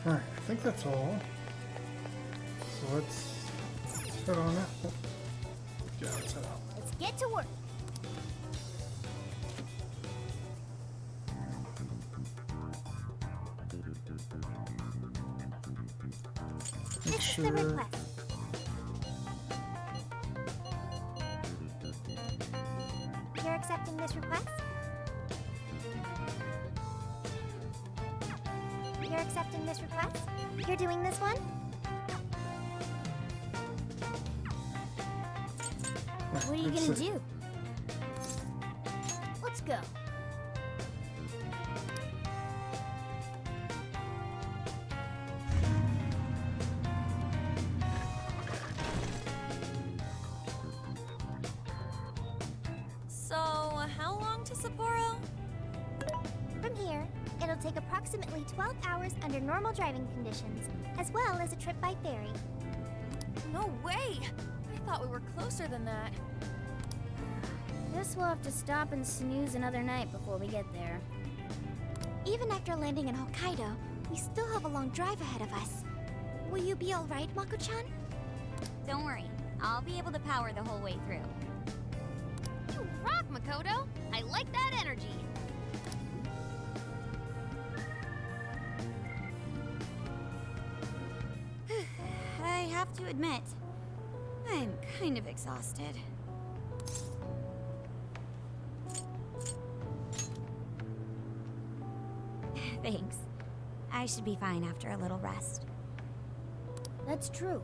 Alright, I think that's all. So let's head on out. Yeah, let's head out. Let's get to work. Make This sure. is the request. You're accepting this request? You're accepting this request? You're doing this one? What are you gonna do? Let's go. So, how long to Sapporo? From here, it'll take approximately 12 hours under normal driving conditions, as well as a trip by ferry. No way! I thought we were closer than that. Guess we'll have to stop and snooze another night before we get there. Even after landing in Hokkaido, we still have a long drive ahead of us. Will you be alright, Mako-chan? Don't worry, I'll be able to power the whole way through. You rock, Makoto! I like that energy! I have to admit, I'm kind of exhausted. Thanks. I should be fine after a little rest. That's true.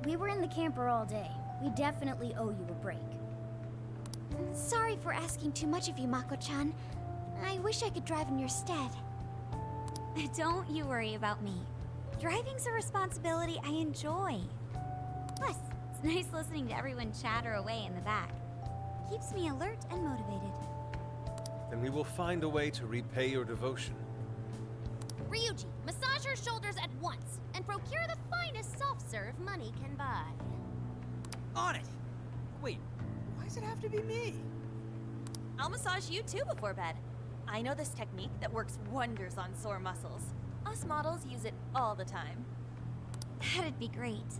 We were in the camper all day. We definitely owe you a break. Sorry for asking too much of you, Mako-chan. I wish I could drive in your stead. Don't you worry about me. Driving's a responsibility I enjoy. Plus, it's nice listening to everyone chatter away in the back. Keeps me alert and motivated. Then we will find a way to repay your devotion. Ryuji, massage her shoulders at once and procure the finest soft-serve money can buy. On it! Wait, why does it have to be me? I'll massage you too before bed. I know this technique that works wonders on sore muscles. Us models use it all the time. That'd be great.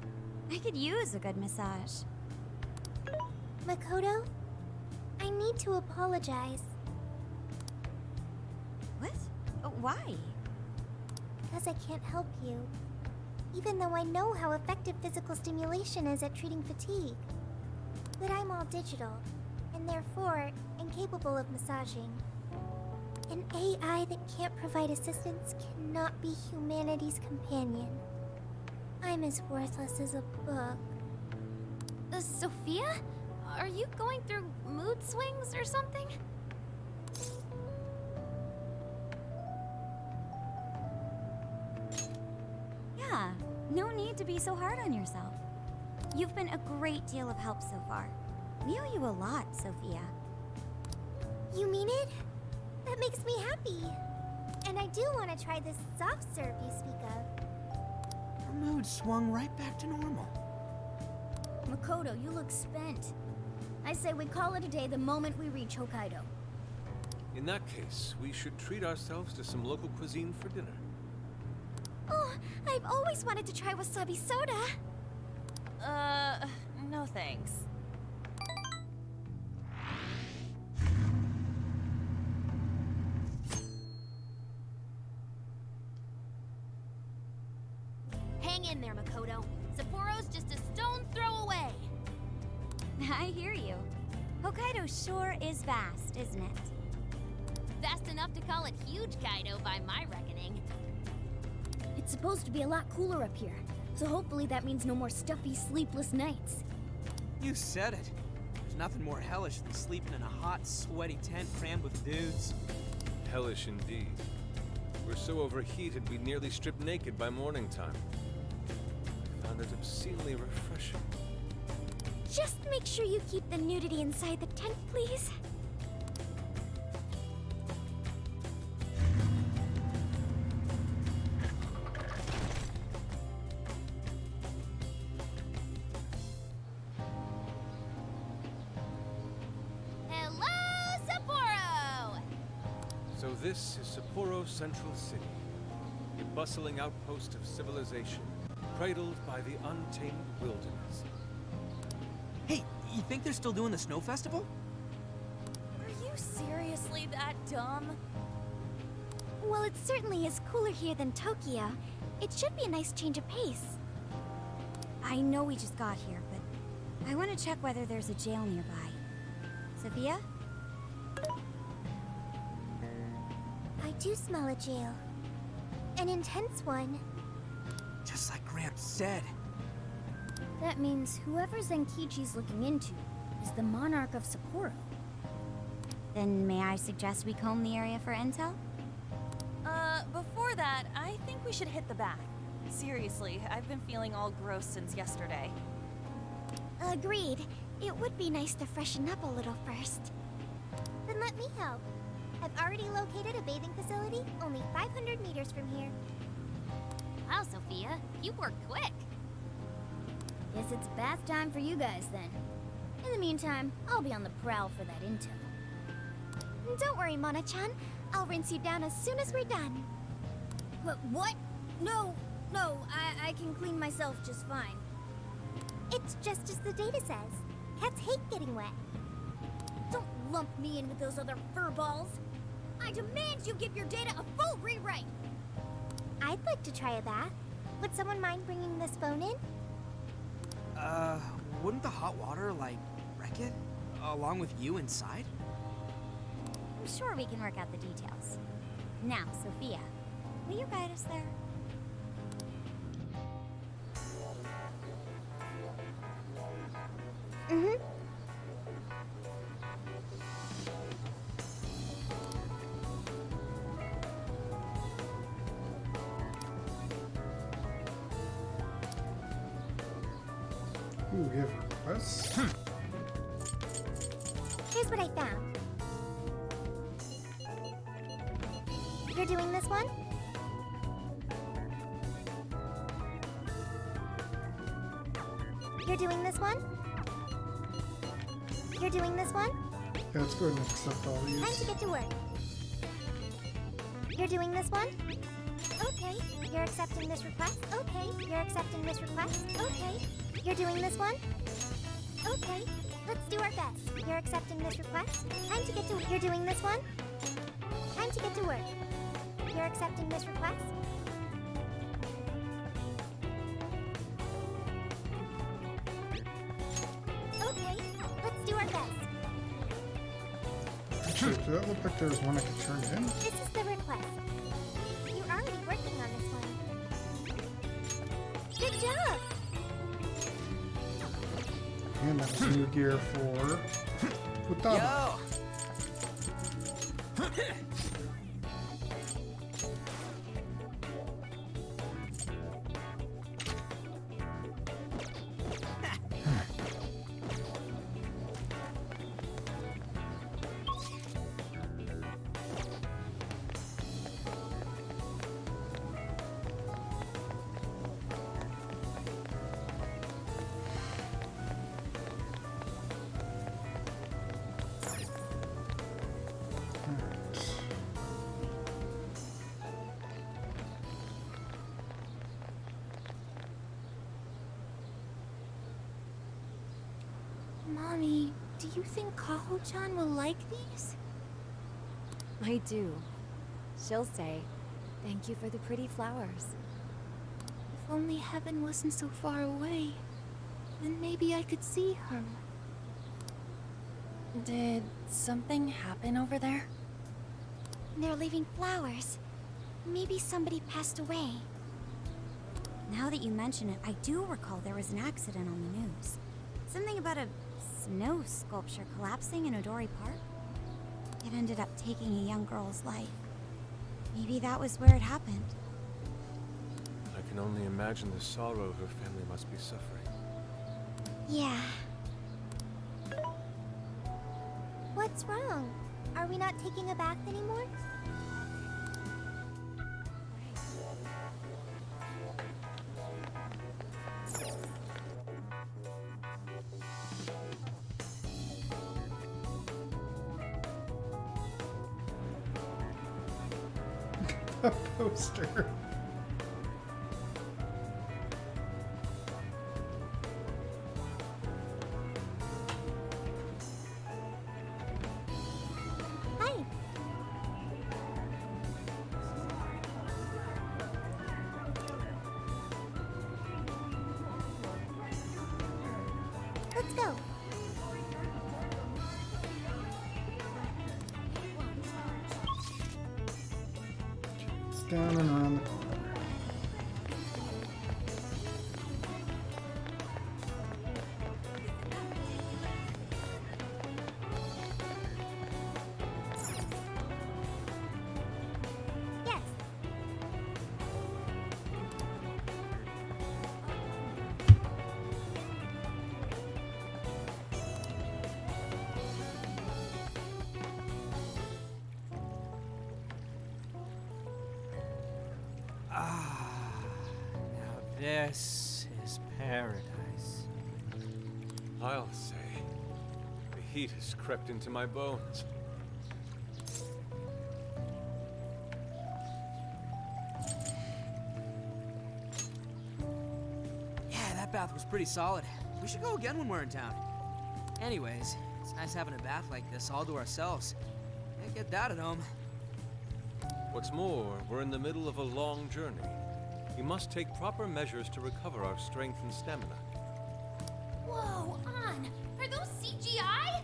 I could use a good massage. Makoto, I need to apologize. What? Why? Because I can't help you. Even though I know how effective physical stimulation is at treating fatigue. But I'm all digital, and therefore incapable of massaging. An AI that can't provide assistance cannot be humanity's companion. I'm as worthless as a book. Sophia? Are you going through mood swings or something? Yeah, no need to be so hard on yourself. You've been a great deal of help so far. We owe you a lot, Sophia. You mean it? That makes me happy. And I do want to try this soft serve you speak of. Her mood swung right back to normal. Makoto, you look spent. I say we call it a day the moment we reach Hokkaido. In that case, we should treat ourselves to some local cuisine for dinner. Oh, I've always wanted to try wasabi soda. No thanks. Hang in there, Makoto. Sapporo's just a stone's throw away. I hear you. Hokkaido sure is vast, isn't it? Vast enough to call it huge Kaido by my reckoning. It's supposed to be a lot cooler up here, so hopefully that means no more stuffy, sleepless nights. You said it. There's nothing more hellish than sleeping in a hot, sweaty tent crammed with dudes. Hellish indeed. We're so overheated we nearly stripped naked by morning time. I found it obscenely refreshing. Just make sure you keep the nudity inside the tent, please. So this is Sapporo Central City. bustling outpost of civilization, cradled by the untamed wilderness. Hey, you think they're still doing the snow festival? Are you seriously that dumb? Well, it certainly is cooler here than Tokyo. It should be a nice change of pace. I know we just got here, but I want to check whether there's a jail nearby. Sophia? I do smell a jail. An intense one. Just like Gramps said. That means whoever Zenkichi's looking into is the monarch of Sapporo. Then may I suggest we comb the area for intel? Before that, I think we should hit the bath. Seriously, I've been feeling all gross since yesterday. Agreed. It would be nice to freshen up a little first. Then let me help. I've already located a bathing facility only 500 meters from here. Wow, Sophia, you were quick. Guess it's bath time for you guys then. In the meantime, I'll be on the prowl for that intel. Don't worry, Mona-chan. I'll rinse you down as soon as we're done. What? No, I can clean myself just fine. It's just as the data says. Cats hate getting wet. Don't lump me in with those other furballs. I demand you give your data a full rewrite. I'd like to try a bath. Would someone mind bringing this phone in? Wouldn't the hot water, like, wreck it? Along with you inside? I'm sure we can work out the details. Now, Sophia, will you guide us there? Mm-hmm. Ooh, we have requests. Here's what I found. You're doing this one? You're doing this one? You're doing this one? Yeah, let's go ahead and accept all these. Time to get to work. You're doing this one? Okay. You're accepting this request? Okay. You're accepting this request? Okay. You're doing this one? Okay. Let's do our best. You're accepting this request? Time to get to work. You're doing this one? Time to get to work. You're accepting this request? Okay. Let's do our best. Actually, did that look like there was one I could turn in? This is the request. You're already working on this one. Good job! And that was new gear for Futaba. Yo! Mommy, do you think Kaho-chan will like these? I do. She'll say, "Thank you for the pretty flowers." If only heaven wasn't so far away, then maybe I could see her. Did something happen over there? They're leaving flowers. Maybe somebody passed away. Now that you mention it, I do recall there was an accident on the news. Something about a snow sculpture collapsing in Odori Park. It ended up taking a young girl's life. Maybe that was where it happened. I can only imagine the sorrow her family must be suffering. Yeah. What's wrong? Are we not taking a bath anymore? A poster. down and around the corner. Yes. Now this is paradise. I'll say, the heat has crept into my bones. Yeah, that bath was pretty solid. We should go again when we're in town. Anyways, it's nice having a bath like this all to ourselves. Can't get that at home. What's more, we're in the middle of a long journey. We must take proper measures to recover our strength and stamina. Whoa, On! Are those CGI?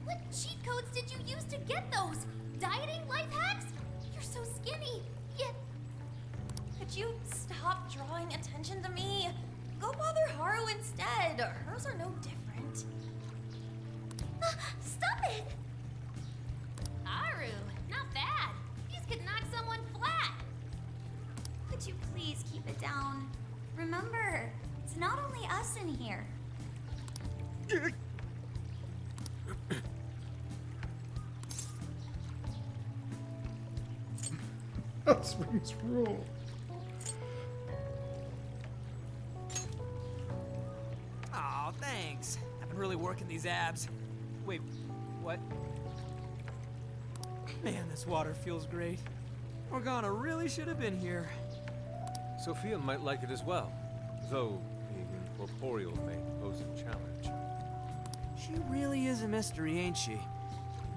What cheat codes did you use to get those? Dieting life hacks? You're so skinny, yet... Could you stop drawing attention to me? Go bother Haru instead. Hers are no different. Stop it! Haru, not bad. These could knock someone flat. Could you please keep it down? Remember, it's not only us in here. House wings rule. Aw, thanks. I've been really working these abs. Wait, what? Man, this water feels great. Morgana really should have been here. Sophia might like it as well, though being incorporeal may pose a challenge. She really is a mystery, ain't she?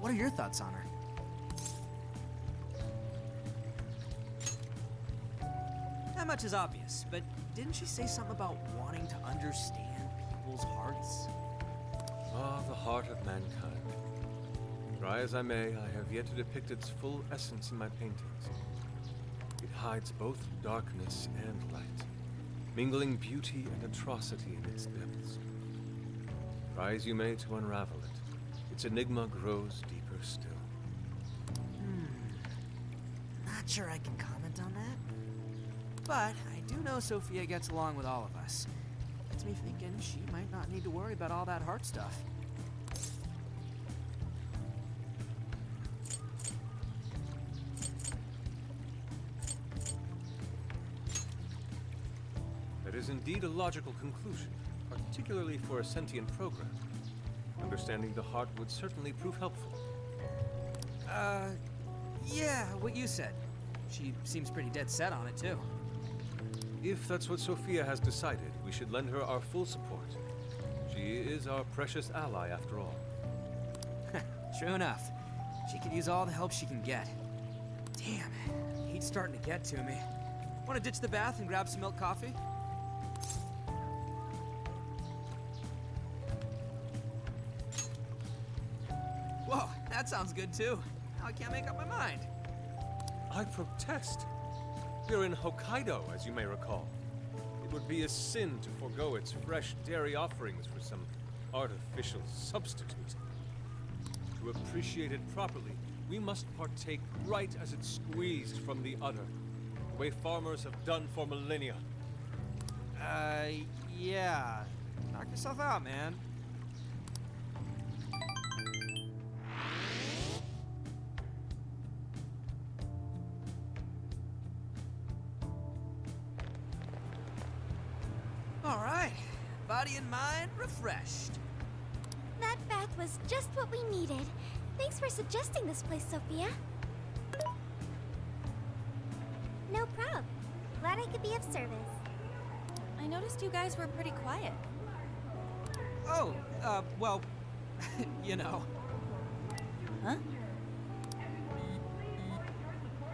What are your thoughts on her? Not much is obvious, but didn't she say something about wanting to understand people's hearts? Ah, the heart of mankind. Try as I may, I have yet to depict its full essence in my paintings. It hides both darkness and light, mingling beauty and atrocity in its depths. Try as you may to unravel it, its enigma grows deeper still. Not sure I can comment on that. But I do know Sophia gets along with all of us. Gets me thinking she might not need to worry about all that heart stuff. That is indeed a logical conclusion, particularly for a sentient program. Understanding the heart would certainly prove helpful. Yeah, what you said. She seems pretty dead set on it, too. If that's what Sophia has decided, we should lend her our full support. She is our precious ally, after all. True enough. She could use all the help she can get. Damn, heat's starting to get to me. Want to ditch the bath and grab some milk coffee? Whoa, that sounds good too. Now I can't make up my mind. I protest. We're in Hokkaido, as you may recall. It would be a sin to forego its fresh dairy offerings for some artificial substitute. To appreciate it properly, we must partake right as it's squeezed from the udder, the way farmers have done for millennia. Yeah. Knock yourself out, man. All right. Body and mind refreshed. That bath was just what we needed. Thanks for suggesting this place, Sophia. No prob. Glad I could be of service. I noticed you guys were pretty quiet. Oh, well, you know. Huh?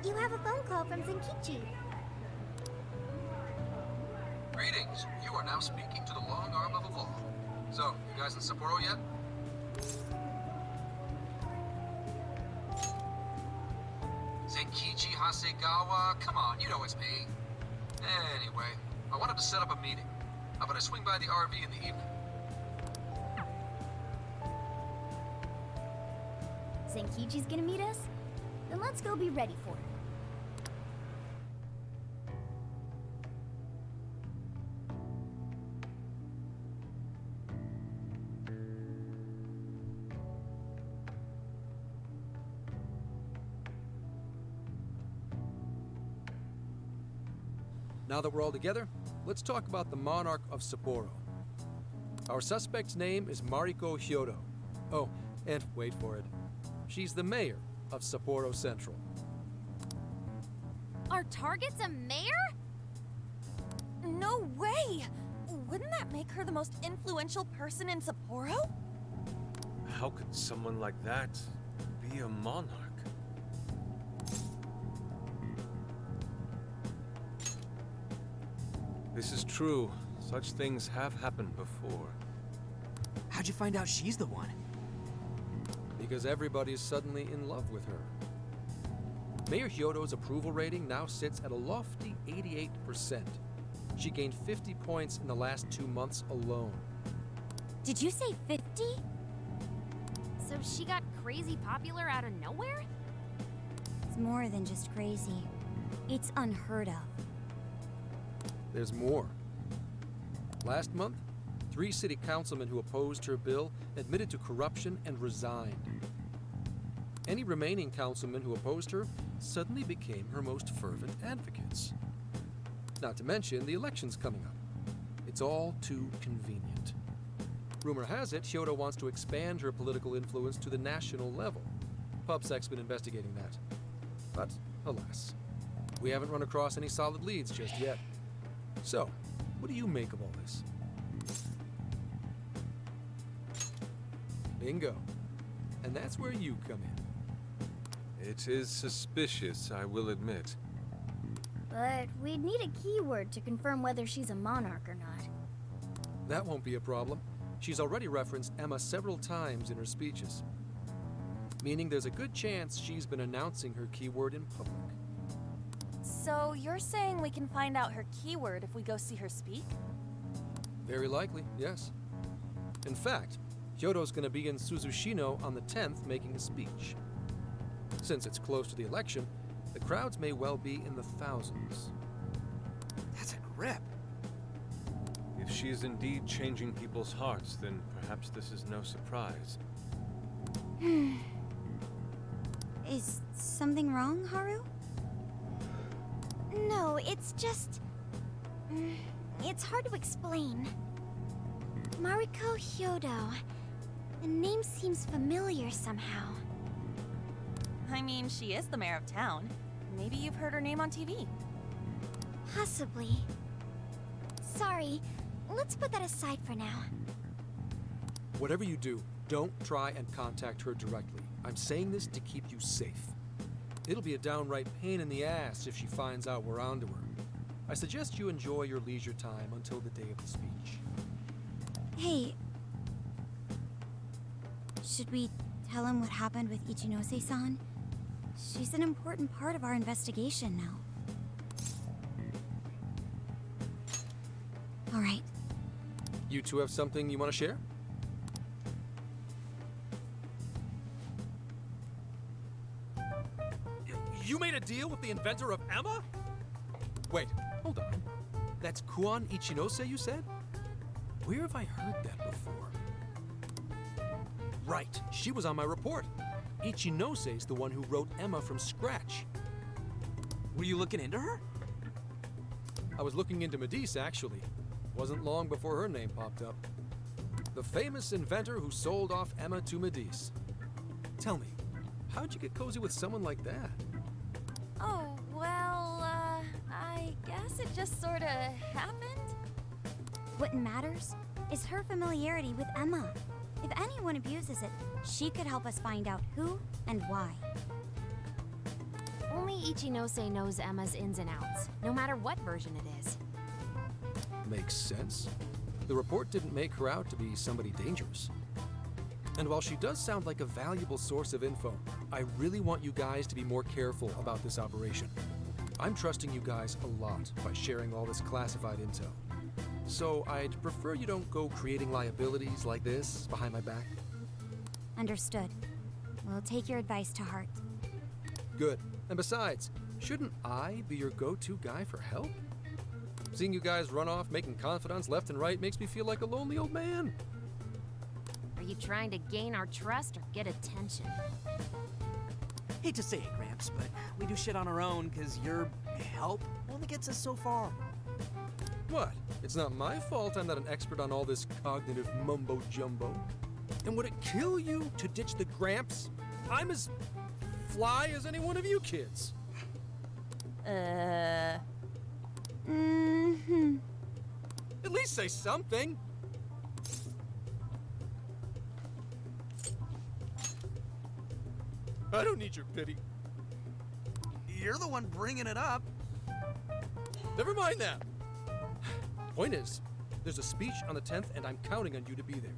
You have a phone call from Zenkichi. Greetings. You are now speaking to the long arm of the law. So, you guys in Sapporo yet? Zenkichi Hasegawa? Come on, you know it's me. Anyway, I wanted to set up a meeting. How about I swing by the RV in the evening? Zenkichi's gonna meet us? Then let's go be ready for it. Now that we're all together, let's talk about the monarch of Sapporo. Our suspect's name is Mariko Hyodo. Oh, and wait for it. She's the mayor of Sapporo Central. Our target's a mayor? No way! Wouldn't that make her the most influential person in Sapporo? How could someone like that be a monarch? This is true. Such things have happened before. How'd you find out she's the one? Because everybody's suddenly in love with her. Mayor Hyodo's approval rating now sits at a lofty 88%. She gained 50 points in the last 2 months alone. Did you say 50? So she got crazy popular out of nowhere? It's more than just crazy. It's unheard of. There's more. Last month, 3 city councilmen who opposed her bill admitted to corruption and resigned. Any remaining councilmen who opposed her suddenly became her most fervent advocates. Not to mention the elections coming up. It's all too convenient. Rumor has it, Hyodo wants to expand her political influence to the national level. PubSec's been investigating that. But, alas, we haven't run across any solid leads just yet. So, what do you make of all this? Bingo. And that's where you come in. It is suspicious, I will admit. But we'd need a keyword to confirm whether she's a monarch or not. That won't be a problem. She's already referenced Emma several times in her speeches. Meaning there's a good chance she's been announcing her keyword in public. So you're saying we can find out her keyword if we go see her speak? Very likely, yes. In fact, Hyodo's gonna be in Suzushino on the 10th making a speech. Since it's close to the election, the crowds may well be in the thousands. That's a grip. If she is indeed changing people's hearts, then perhaps this is no surprise. Is something wrong, Haru? No, it's just... it's hard to explain. Mariko Hyodo. The name seems familiar somehow. I mean, she is the mayor of town. Maybe you've heard her name on TV. Possibly. Sorry, let's put that aside for now. Whatever you do, don't try and contact her directly. I'm saying this to keep you safe. It'll be a downright pain in the ass if she finds out we're onto her. I suggest you enjoy your leisure time until the day of the speech. Hey. Should we tell him what happened with Ichinose-san? She's an important part of our investigation now. All right. You two have something you want to share? You made a deal with the inventor of Emma? Wait, hold on. That's Kuon Ichinose, you said? Where have I heard that before? Right, she was on my report. Ichinose's the one who wrote Emma from scratch. Were you looking into her? I was looking into Medice, actually. Wasn't long before her name popped up. The famous inventor who sold off Emma to Medice. Tell me, how'd you get cozy with someone like that? Oh, well, I guess it just sorta happened. What matters is her familiarity with Emma. If anyone abuses it, she could help us find out who and why. Only Ichinose knows Emma's ins and outs, no matter what version it is. Makes sense. The report didn't make her out to be somebody dangerous. And while she does sound like a valuable source of info, I really want you guys to be more careful about this operation. I'm trusting you guys a lot by sharing all this classified intel. So I'd prefer you don't go creating liabilities like this behind my back. Understood. We'll take your advice to heart. Good. And besides, shouldn't I be your go-to guy for help? Seeing you guys run off making confidants left and right makes me feel like a lonely old man. Are you trying to gain our trust or get attention? Hate to say it, Gramps, but we do shit on our own because your help only gets us so far. What? It's not my fault I'm not an expert on all this cognitive mumbo-jumbo. And would it kill you to ditch the Gramps? I'm as fly as any one of you kids. Mm-hmm. At least say something. I don't need your pity. You're the one bringing it up. Never mind that. Point is, there's a speech on the 10th, and I'm counting on you to be there.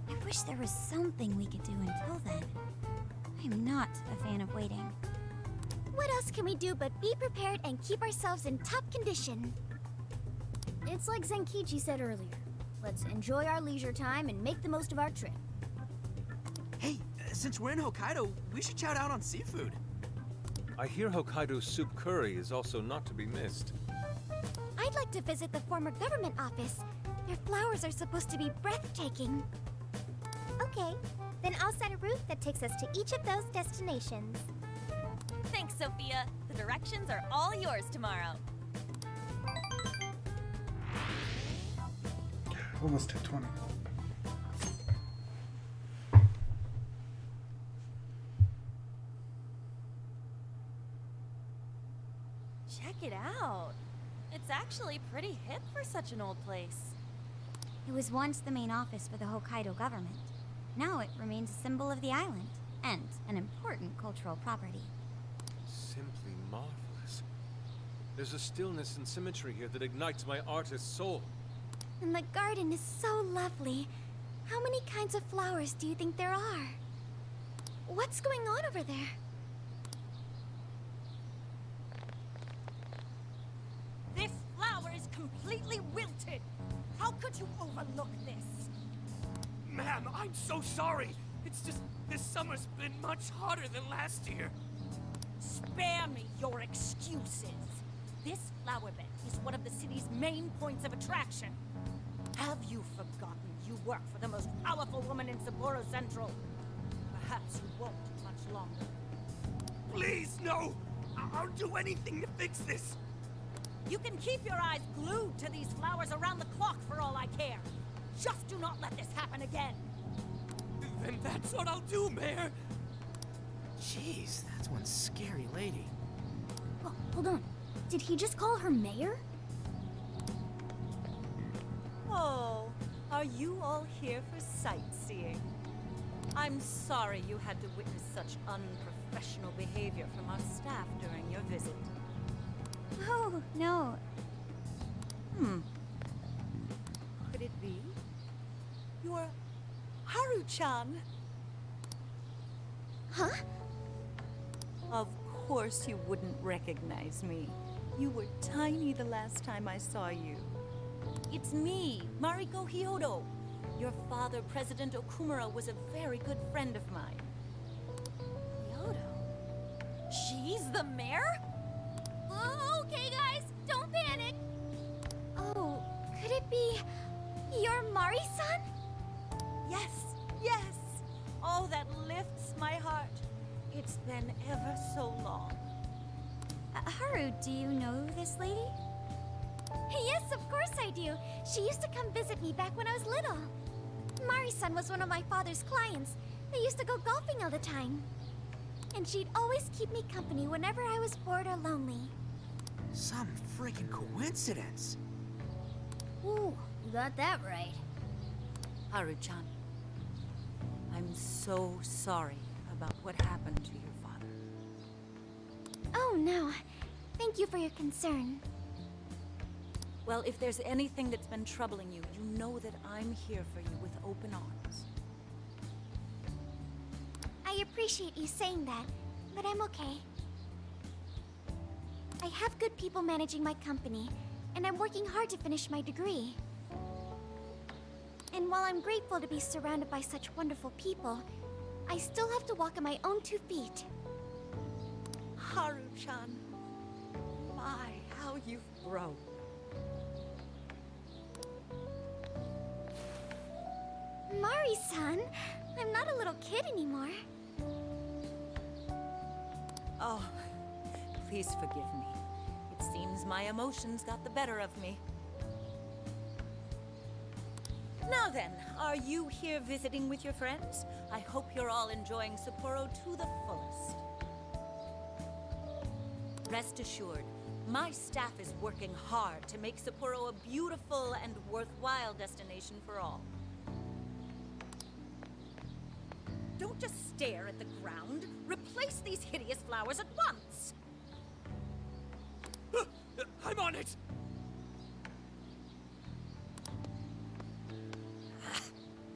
I wish there was something we could do until then. I'm not a fan of waiting. What else can we do but be prepared and keep ourselves in top condition? It's like Zenkichi said earlier. Let's enjoy our leisure time and make the most of our trip. Hey, since we're in Hokkaido, we should shout out on seafood. I hear Hokkaido soup curry is also not to be missed. I'd like to visit the former government office. Their flowers are supposed to be breathtaking. Okay, then I'll set a route that takes us to each of those destinations. Thanks, Sophia. The directions are all yours tomorrow. Almost hit 20. Check it out. It's actually pretty hip for such an old place. It was once the main office for the Hokkaido government. Now it remains a symbol of the island, and an important cultural property. Simply marvelous. There's a stillness and symmetry here that ignites my artist's soul. And the garden is so lovely. How many kinds of flowers do you think there are? What's going on over there? This flower is completely wilted. How could you overlook this? Ma'am, I'm so sorry. It's just this summer's been much hotter than last year. Spare me your excuses. This flower bed is one of the city's main points of attraction. Have you forgotten you work for the most powerful woman in Sapporo Central? Perhaps you won't much longer. Please, no! I'll do anything to fix this. You can keep your eyes glued to these flowers around the clock for all I care. Just do not let this happen again. Then that's what I'll do, Mayor. Jeez, that's one scary lady. Oh, hold on. Did he just call her mayor? Oh, are you all here for sightseeing? I'm sorry you had to witness such unprofessional behavior from our staff during your visit. Oh, no. Could it be? You're Haru-chan? Huh? Of course you wouldn't recognize me. You were tiny the last time I saw you. It's me, Mariko Hyodo. Your father, President Okumura, was a very good friend of mine. Hyodo? She's the mayor? Okay, guys, don't panic. Oh, could it be your Mari-san? Yes, yes. Oh, that lifts my heart. It's been ever so long. Haru, do you know this lady? Yes, of course I do. She used to come visit me back when I was little. Mari-san was one of my father's clients. They used to go golfing all the time. And she'd always keep me company whenever I was bored or lonely. Some freaking coincidence. Ooh, you got that right. Haru-chan, I'm so sorry about what happened to your father. Oh, no. Thank you for your concern. Well, if there's anything that's been troubling you, you know that I'm here for you with open arms. I appreciate you saying that, but I'm okay. I have good people managing my company, and I'm working hard to finish my degree. And while I'm grateful to be surrounded by such wonderful people, I still have to walk on my own 2 feet. Haru-chan, my, how you've grown. Mari-san, I'm not a little kid anymore. Oh, please forgive me. It seems my emotions got the better of me. Now then, are you here visiting with your friends? I hope you're all enjoying Sapporo to the fullest. Rest assured, my staff is working hard to make Sapporo a beautiful and worthwhile destination for all. Don't just stare at the ground. Replace these hideous flowers at once! I'm on it!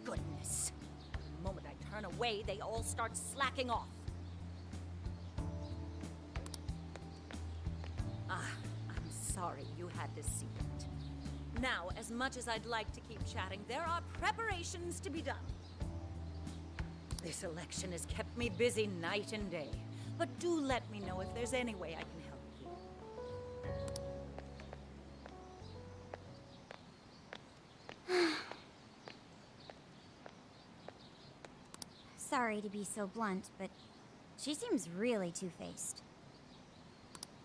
Goodness. The moment I turn away, they all start slacking off. I'm sorry you had to see it. Now, as much as I'd like to keep chatting, there are preparations to be done. This election has kept me busy night and day, but do let me know if there's any way I can help you. Sorry to be so blunt, but she seems really two-faced.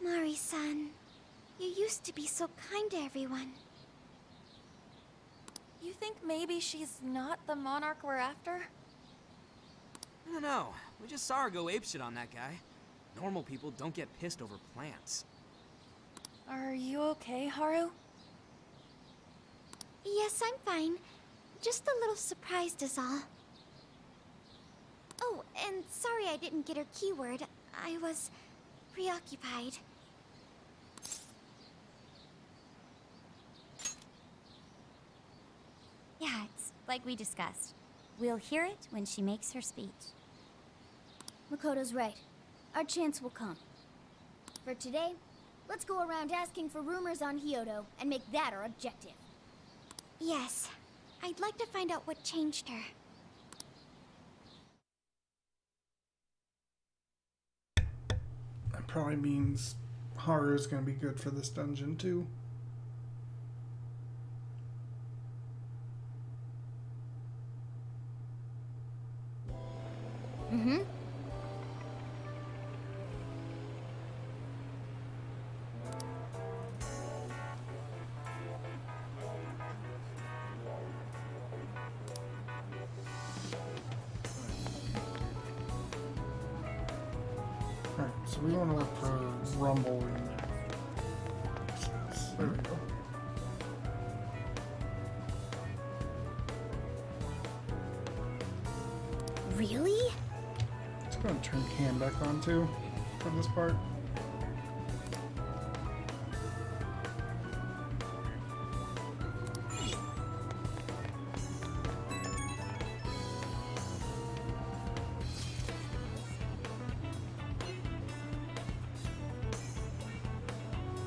Mari-san, you used to be so kind to everyone. You think maybe she's not the monarch we're after? I don't know. We just saw her go apeshit on that guy. Normal people don't get pissed over plants. Are you okay, Haru? Yes, I'm fine. Just a little surprised is all. Oh, and sorry I didn't get her keyword. I was preoccupied. Yeah, it's like we discussed. We'll hear it when she makes her speech. Makoto's right. Our chance will come. For today, let's go around asking for rumors on Hyodo and make that our objective. Yes, I'd like to find out what changed her. That probably means Haru's gonna be good for this dungeon too. Mm-hmm. Alright, so we want to look for Rumble in there. There we go. Really? Let's go and turn Cam back on too for this part.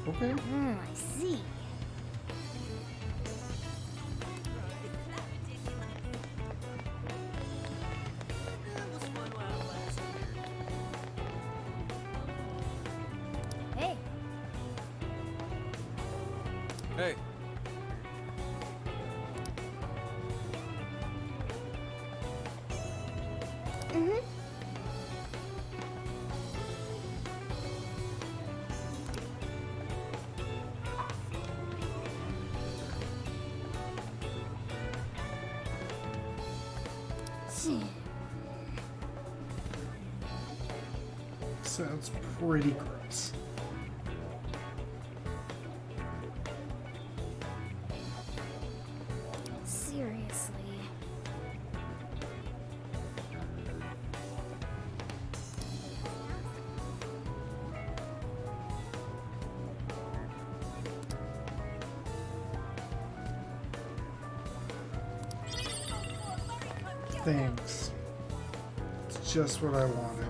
Okay. I see. Hey, Hey, Mm-hmm. Sounds pretty gross. seriously. Thanks. It's just what I wanted.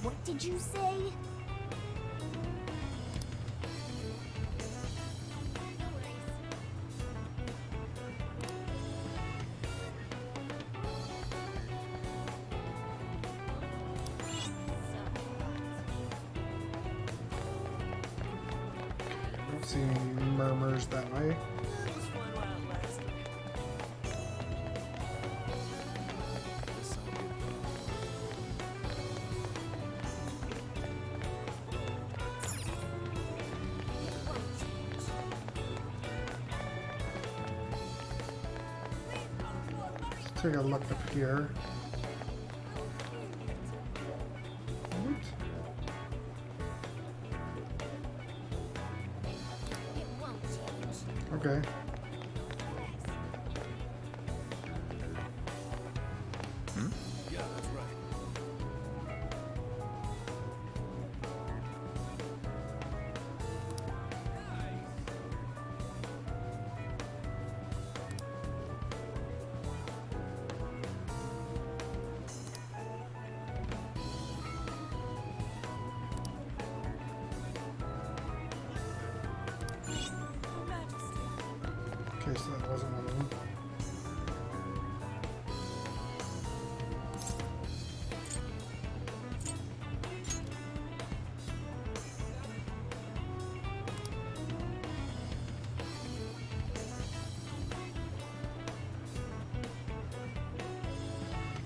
What did you say? I don't see any murmurs that way. Let's take a look up here. What? Okay. Yeah, that's right. Okay, so that wasn't one of them.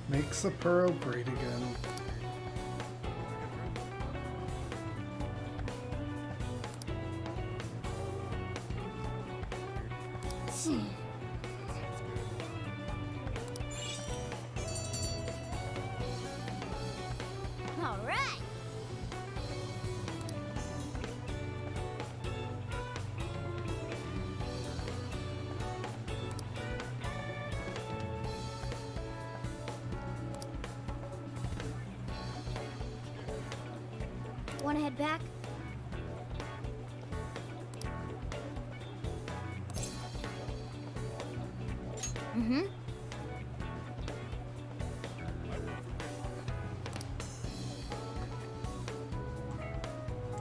Makes the pearl great again. All right. Want to head back? Mm-hmm.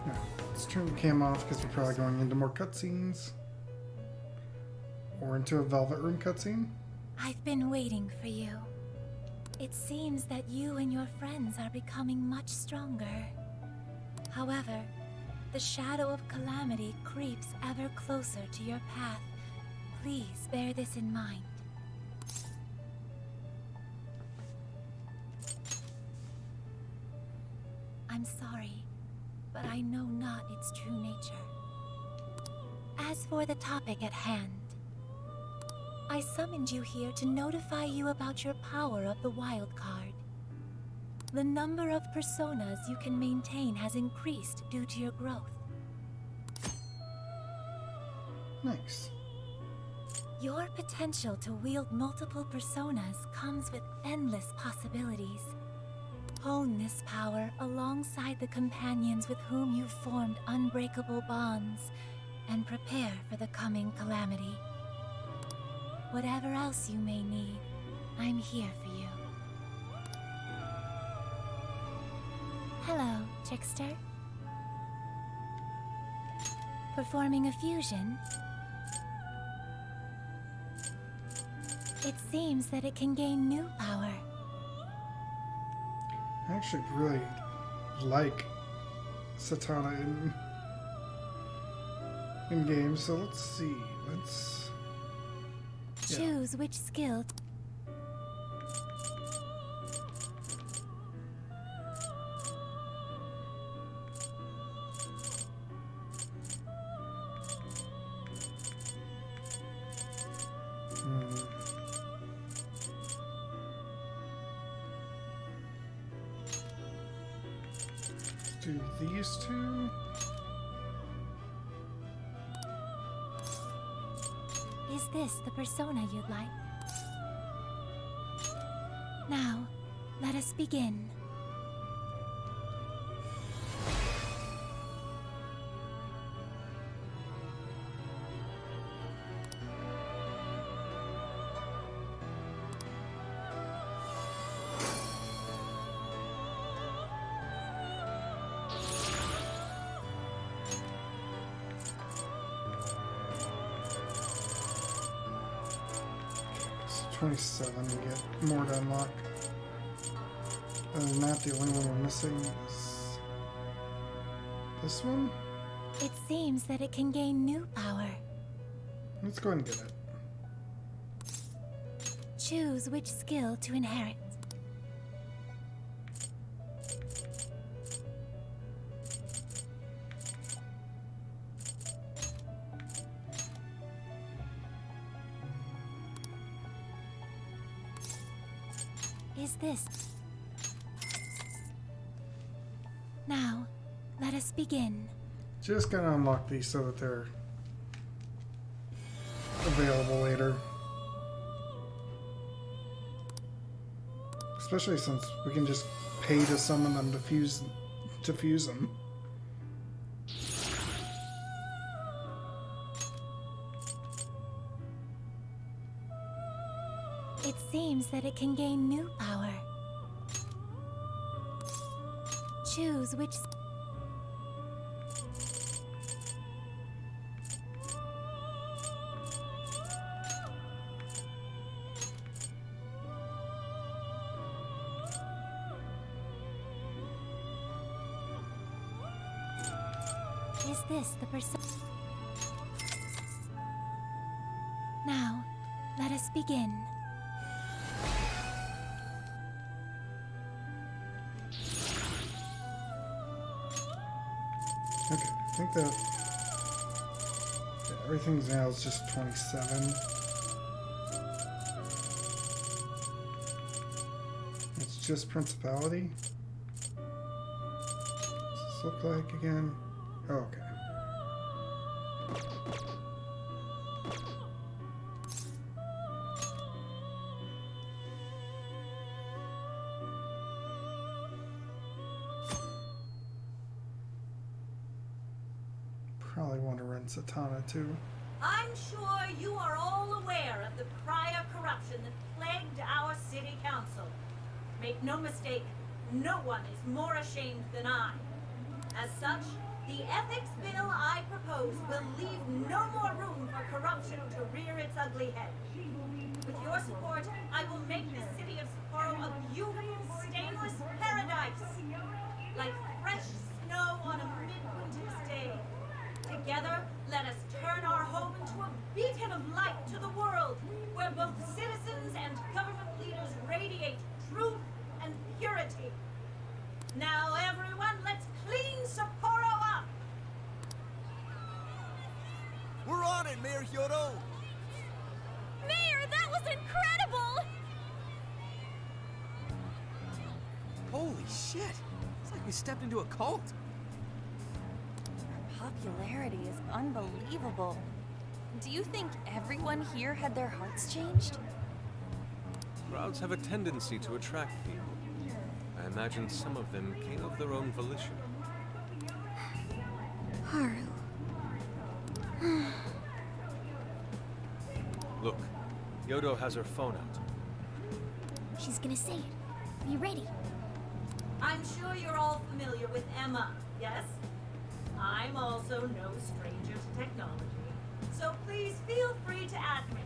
Yeah, let's turn the cam off because we're probably going into more cutscenes. Or into a Velvet Room cutscene. I've been waiting for you. It seems that you and your friends are becoming much stronger. However, the shadow of calamity creeps ever closer to your path. Please bear this in mind. I'm sorry, but I know not its true nature. As for the topic at hand, I summoned you here to notify you about your power of the wild card. The number of personas you can maintain has increased due to your growth. Nice. Your potential to wield multiple personas comes with endless possibilities. Hone this power alongside the companions with whom you've formed unbreakable bonds, and prepare for the coming calamity. Whatever else you may need, I'm here for you. Hello, trickster. Performing a fusion? It seems that it can gain new power. I actually really like Satana in games, so let's see. Let's Choose which skill. do these two. Is this the persona you'd like? Now, let us begin. It's 27 to get more to unlock. Other than that, the only one we're missing is this one. It seems that it can gain new power. Let's go ahead and get it. Choose which skill to inherit. Is this? Now, let us begin. Just gonna unlock these so that they're available later. Especially since we can just pay to summon them to fuse them. It seems that it can gain new power. Choose which... Is this the person? Now, let us begin. Okay, I think that everything's now is just 27. It's just Principality. What's this look like again? Oh, okay. Probably want to run Satana too. I'm sure you are all aware of the prior corruption that plagued our city council. Make no mistake, no one is more ashamed than I. As such, the ethics bill I propose will leave no more room for corruption to rear its ugly head. With your support, I will make the city of Sapporo a beautiful, stainless paradise. Like fresh snow on a midwinter's day. Together, let us turn our home into a beacon of light to the world, where both citizens and government leaders radiate truth and purity. Now, everyone, let's clean Sapporo up! We're on it, Mayor Hyodo! Mayor, that was incredible! Holy shit! It's like we stepped into a cult. Popularity is unbelievable. Do you think everyone here had their hearts changed? Crowds have a tendency to attract people. I imagine some of them came of their own volition. Haru. Look, Yodo has her phone out. She's gonna say it. Be ready. I'm sure you're all familiar with Emma, yes? I'm also no stranger to technology, so please feel free to ask me.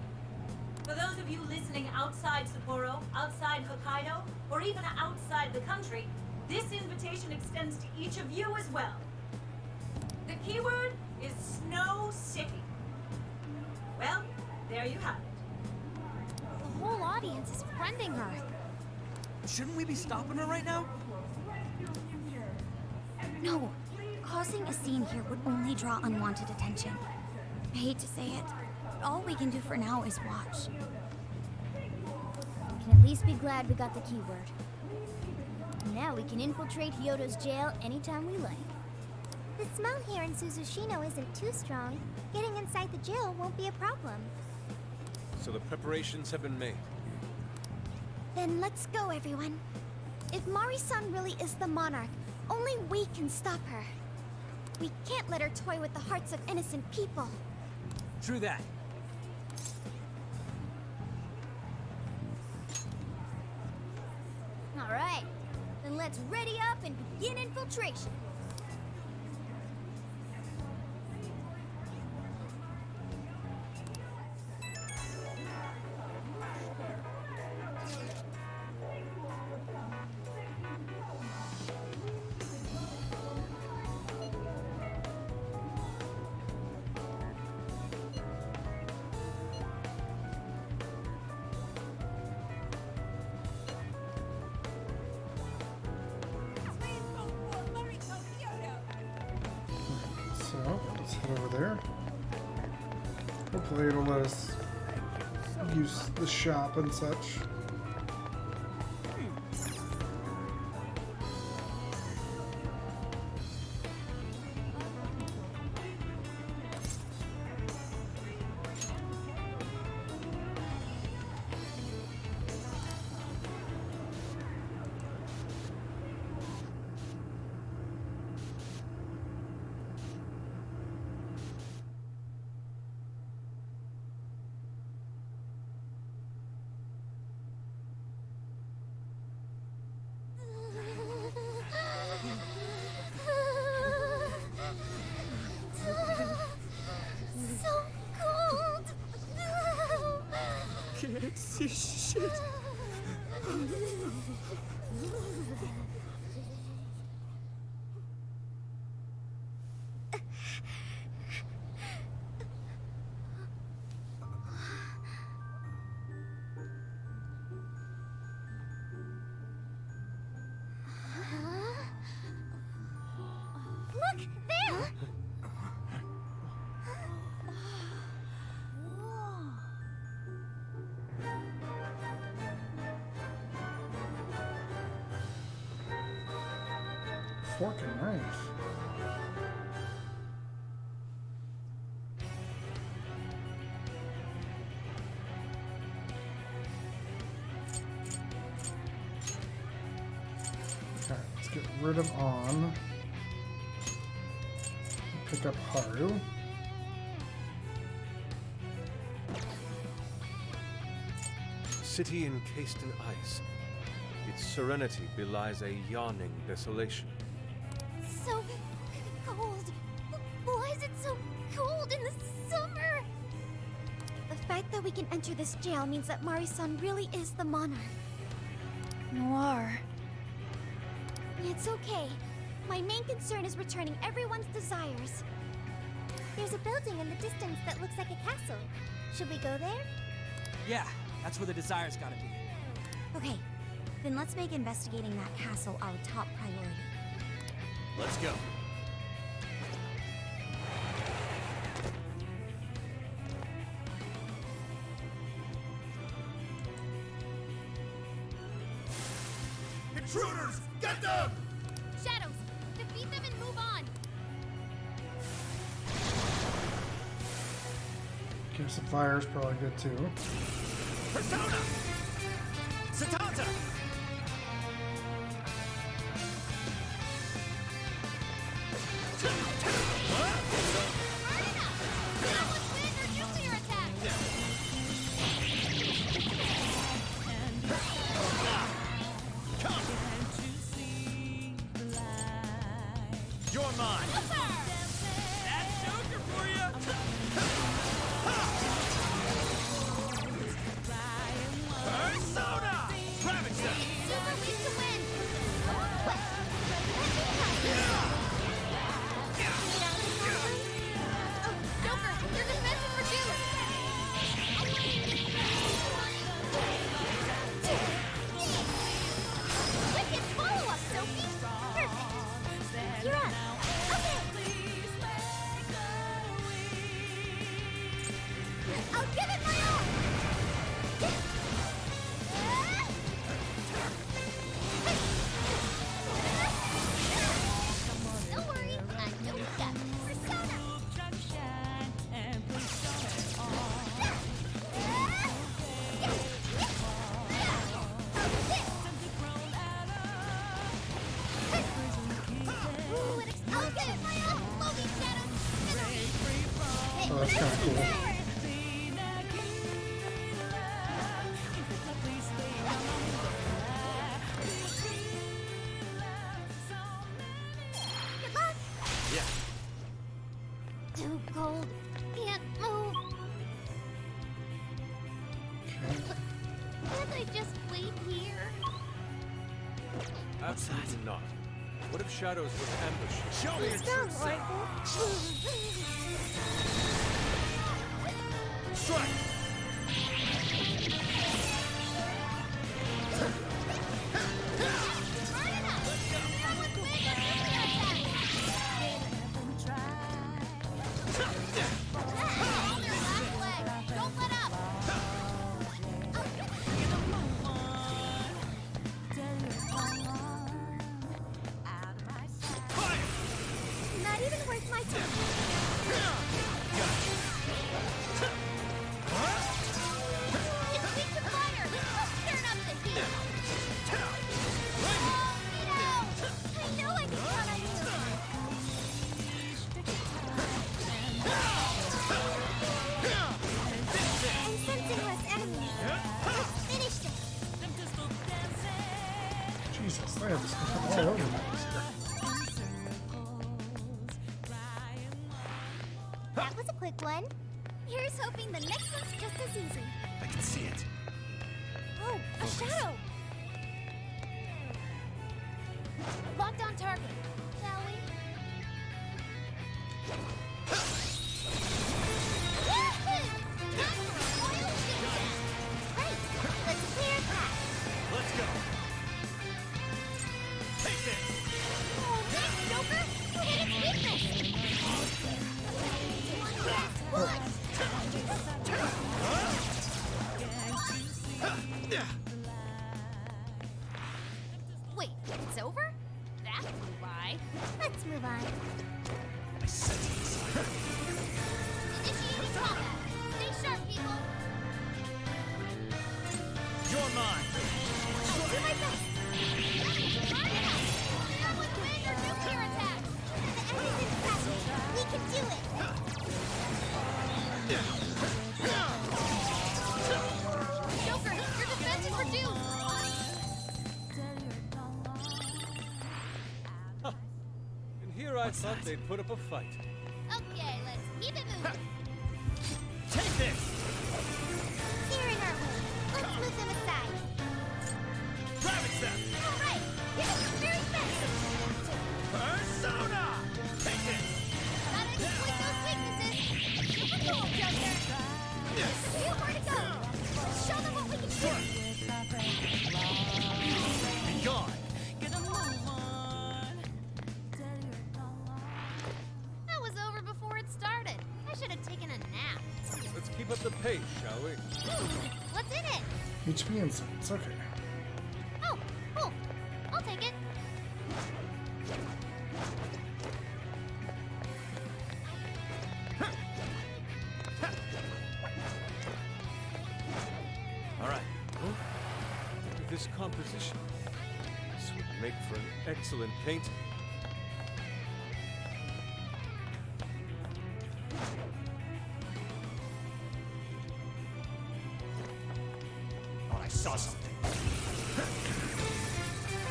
For those of you listening outside Sapporo, outside Hokkaido, or even outside the country, this invitation extends to each of you as well. The keyword is Snow City. Well, there you have it. The whole audience is friending her. Shouldn't we be stopping her right now? No. Causing a scene here would only draw unwanted attention. I hate to say it, but all we can do for now is watch. We can at least be glad we got the keyword. Now we can infiltrate Hyodo's jail anytime we like. The smell here in Suzushino isn't too strong. Getting inside the jail won't be a problem. so the preparations have been made. Then let's go, everyone. If Mari-san really is the monarch, only we can stop her. We can't let her toy with the hearts of innocent people. True that. All right, then let's ready up and begin infiltration. So, let's head over there. Hopefully it'll let us use the shop and such. So cold! Can't see shit. Look, there! Fork and knife. Okay, let's get rid of On. Pick up Haru. City encased in ice. Its serenity belies a yawning desolation. So cold. Why is it so cold in the summer? The fact that we can enter this jail means that Mari-san really is the monarch. Noir. It's okay. My main concern is returning everyone's desires. There's a building in the distance that looks like a castle. Should we go there? Yeah, that's where the desires gotta be. Okay, then let's make investigating that castle our top priority. Let's go. Intruders! Get them! Shadows! Defeat them and move on! Guess the fire's probably good too. Persona! Satanta! You're mine! That's Joker for you! Persona! Ravage Oh, that's kind of cool. Yeah. Too cold. Can't move. Can't I just wait here? Absolutely not. What if shadows were to ambush you? Show me your true self. Strike! Not even worth my time. It's weak to fire. Turn up the heat. I know I can count on you. I'm sensing less enemies. Let's finish this. Jesus, they have this stuff all over the place here. That was a quick one. Here's hoping the next one's just as easy. I can see it. Oh, a shadow! Locked on target. Shall we? Right, let's clear a path. Let's go. Take this. Oh, thanks, Joker! You hit its weakness! One last one! Wait, it's over? That flew by. Let's move on. I sense it. Initiating combat. Stay sharp, people. You're mine. I'll do my best. Hard enough. Now with wind or nuclear attack. The end isn't fast. We can do it. Joker, your defense is reduced. And here I thought they'd put up a fight. Okay, let's keep it moving. Take this. They're in our way. Let's move them aside. Ravage them. All right, give us your very best. Persona. Take this. Gotta exploit those weaknesses. Super cool, Joker. It's too hard to go. Let's show them what we can do. Be gone. That was over before it started. I should have taken a nap. Let's keep up the pace, shall we? What's in it? HP insights, okay. Oh, cool. I'll take it. All right. With this composition, this would make for an excellent painting. Oh, I saw something. I'm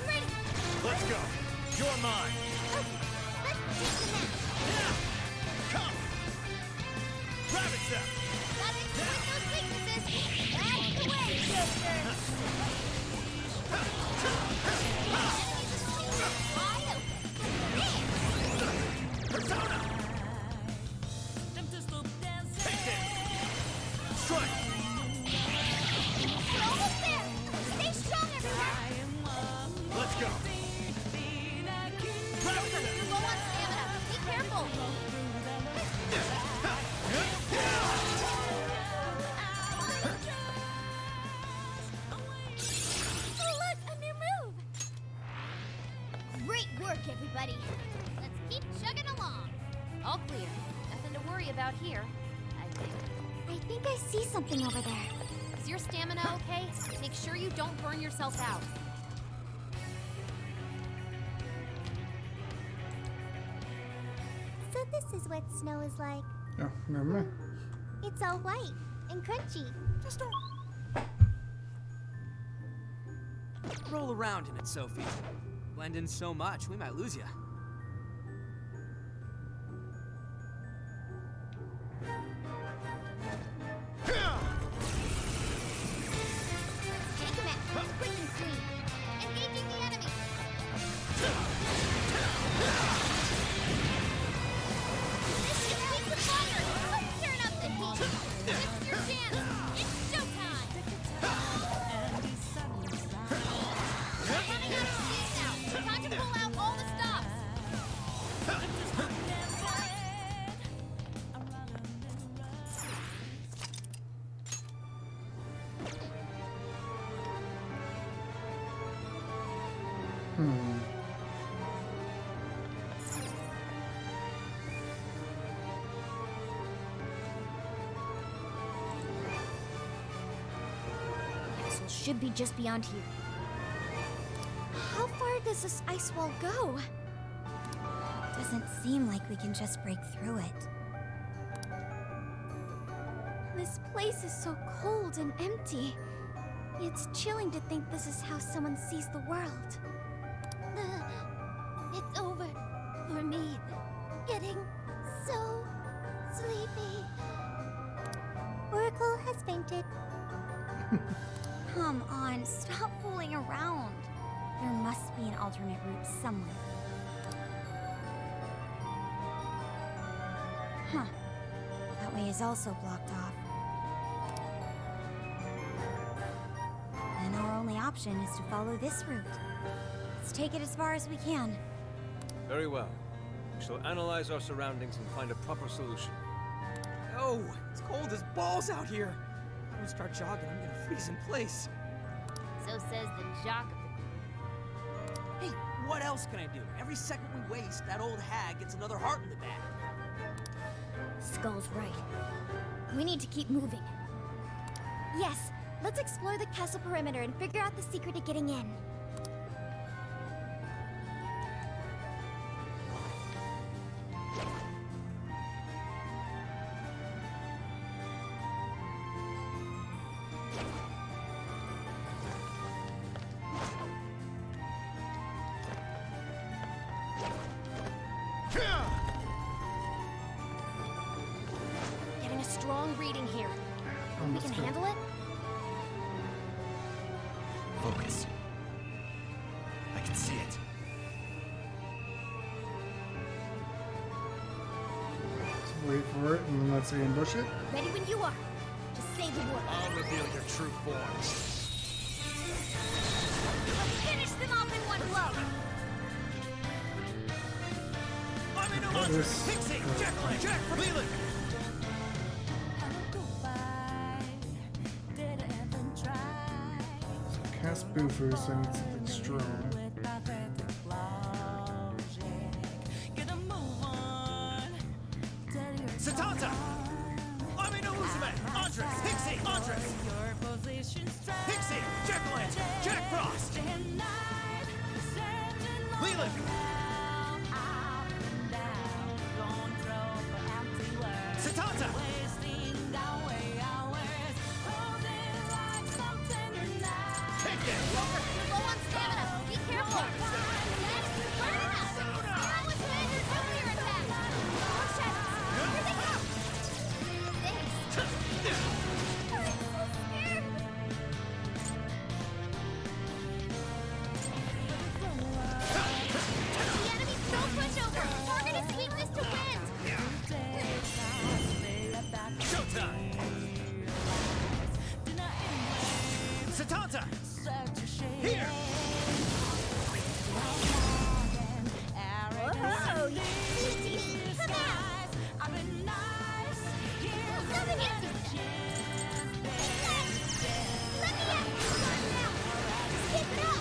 ready. Let's go. You're mine. Okay, let's take the match. Come. Ravage them. Gotta exploit those weaknesses. That's the way, Joker. Wide open. Persona. Take this. Strike. We're almost there. Stay strong, everyone. Let's go. Ravage them. You're low on stamina. Be careful. Oh, look, a new move. Great work, everybody. Let's keep chugging along. All clear. Nothing to worry about here, I think. I think I see something over there. Is your stamina okay? Make sure you don't burn yourself out. So this is what snow is like. Oh, never mind. It's all white and crunchy. Just don't roll around in it, Sophie. Blend in so much, we might lose you. Take him out. Quick and clean. Engaging the enemy. This should lead to fire. Let's turn up the heat. This is your chance. It's showtime. We're running out of steam now. Time to pull out all the stops. Castle should be just beyond here. How far does this ice wall go? Doesn't seem like we can just break through it. This place is so cold and empty. It's chilling to think this is how someone sees the world. It's over for me. Getting so sleepy. Oracle has fainted. Come on, stop fooling around. There must be an alternate route somewhere. Huh. That way is also blocked off. Then our only option is to follow this route. Let's take it as far as we can. Very well. We shall analyze our surroundings and find a proper solution. Oh, it's cold as balls out here. If I don't start jogging, I'm gonna freeze in place. So says the jock of the... Hey, what else can I do? Every second we waste, that old hag gets another heart in the bag. Skull's right. We need to keep moving. Yes, let's explore the castle perimeter and figure out the secret to getting in. Getting a strong reading here. We can handle it? Focus. I can see it. Let's wait for it and then let's ambush it. Ready when you are. Just say the word. I'll reveal your true form. Let's finish them off in one blow. I'm in a What launcher! is- Pixie! Jack from Leland! Cast Boofer, so I need something strong. Satanta! Army no Uzume! Andres! Pixie! Andres! Pixie! Jack-o'-lantern! Jack Frost! Leland! Satanta! Take it! You're low on stamina. Be careful. Now it's land your nuclear attack. Watch out. Here they come. Thanks. I'm so scared. The enemy's so pushover. Target is weakness to wind. Showtime! Satanta! Here! Whoa, you easy. Come out. Nothing easy. Let me out. Now. Keep it up.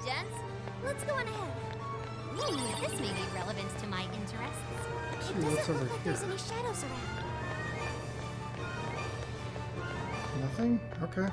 gents. Let's go on ahead. This may be relevant to my interests. See It what's doesn't over look like here. there's any shadows around. Nothing? Okay.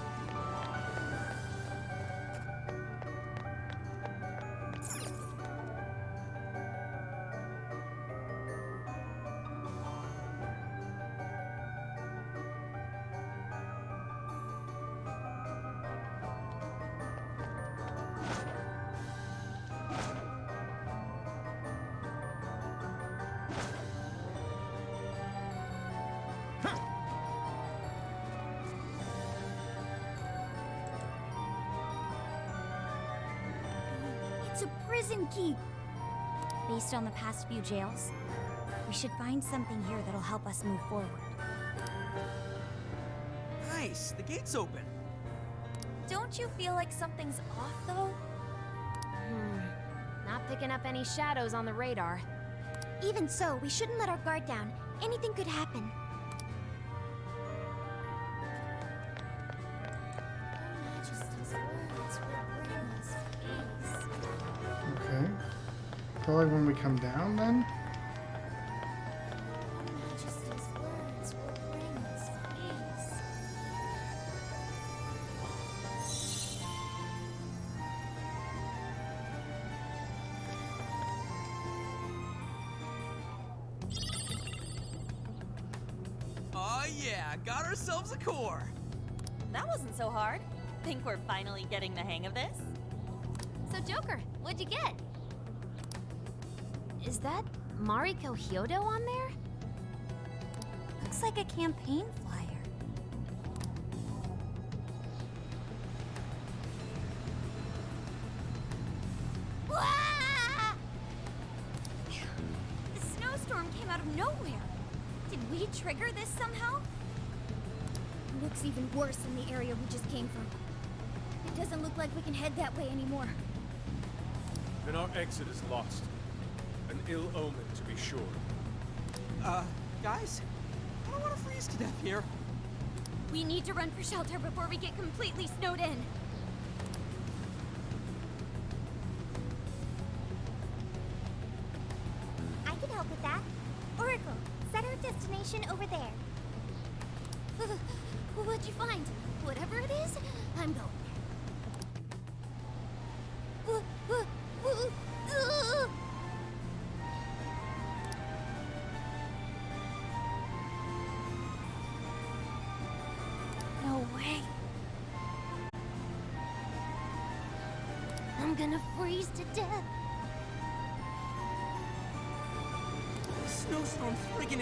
It's a prison key. Based on the past few jails, we should find something here that'll help us move forward. Nice, the gate's open. Don't you feel like something's off, though? Not picking up any shadows on the radar. Even so, we shouldn't let our guard down. Anything could happen. Okay. Probably when we come down then? Oh yeah, got ourselves a core. That wasn't so hard. Think we're finally getting the hang of this? So Joker, what'd you get? Is that Mariko Hyodo on there? Looks like a campaign flyer. Wah! The snowstorm came out of nowhere. Did we trigger this somehow? Looks even worse than the area we just came from. It doesn't look like we can head that way anymore. Then our exit is lost. An ill omen, to be sure. Guys? I don't want to freeze to death here. We need to run for shelter before we get completely snowed in. I can help with that. Oracle, set our destination over there. What'd you find? Whatever it is, I'm going. No way. I'm gonna freeze to death. Snowstorm's friggin'